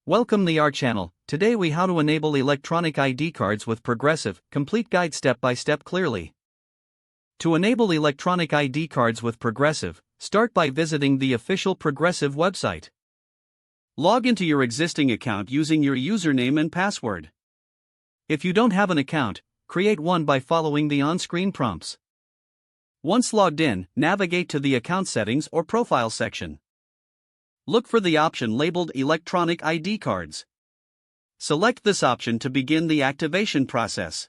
Welcome to our channel. Today we how to enable electronic ID cards with Progressive, complete guide step by step clearly. To enable electronic ID cards with Progressive, start by visiting the official Progressive website. Log into your existing account using your username and password. If you don't have an account, create one by following the on-screen prompts. Once logged in, navigate to the account settings or profile section. Look for the option labeled Electronic ID Cards. Select this option to begin the activation process.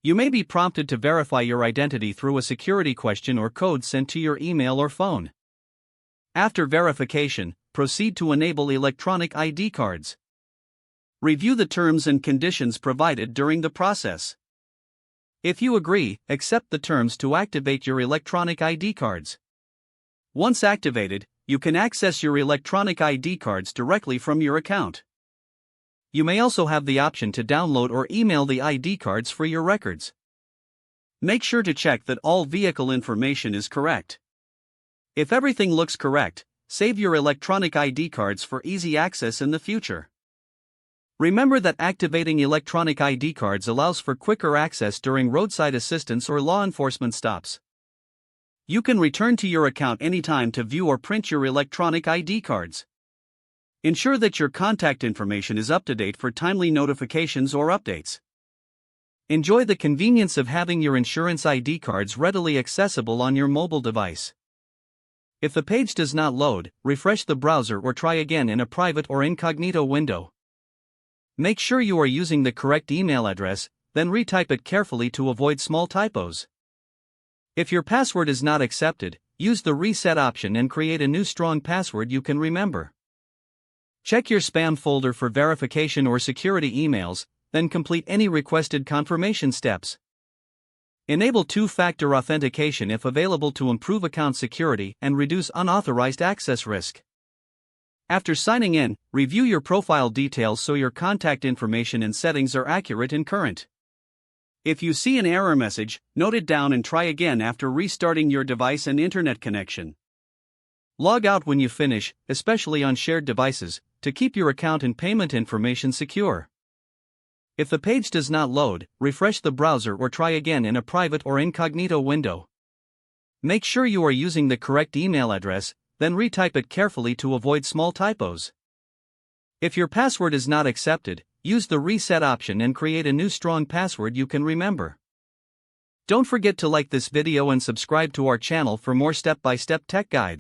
You may be prompted to verify your identity through a security question or code sent to your email or phone. After verification, proceed to enable electronic ID cards. Review the terms and conditions provided during the process. If you agree, accept the terms to activate your electronic ID cards. Once activated, you can access your electronic ID cards directly from your account. You may also have the option to download or email the ID cards for your records. Make sure to check that all vehicle information is correct. If everything looks correct, save your electronic ID cards for easy access in the future. Remember that activating electronic ID cards allows for quicker access during roadside assistance or law enforcement stops. You can return to your account anytime to view or print your electronic ID cards. Ensure that your contact information is up to date for timely notifications or updates. Enjoy the convenience of having your insurance ID cards readily accessible on your mobile device. If the page does not load, refresh the browser or try again in a private or incognito window. Make sure you are using the correct email address, then retype it carefully to avoid small typos. If your password is not accepted, use the reset option and create a new strong password you can remember. Check your spam folder for verification or security emails, then complete any requested confirmation steps. Enable two-factor authentication if available to improve account security and reduce unauthorized access risk. After signing in, review your profile details so your contact information and settings are accurate and current. If you see an error message, note it down and try again after restarting your device and internet connection. Log out when you finish, especially on shared devices, to keep your account and payment information secure. If the page does not load, refresh the browser or try again in a private or incognito window. Make sure you are using the correct email address, then retype it carefully to avoid small typos. If your password is not accepted, use the reset option and create a new strong password you can remember. Don't forget to like this video and subscribe to our channel for more step-by-step tech guides.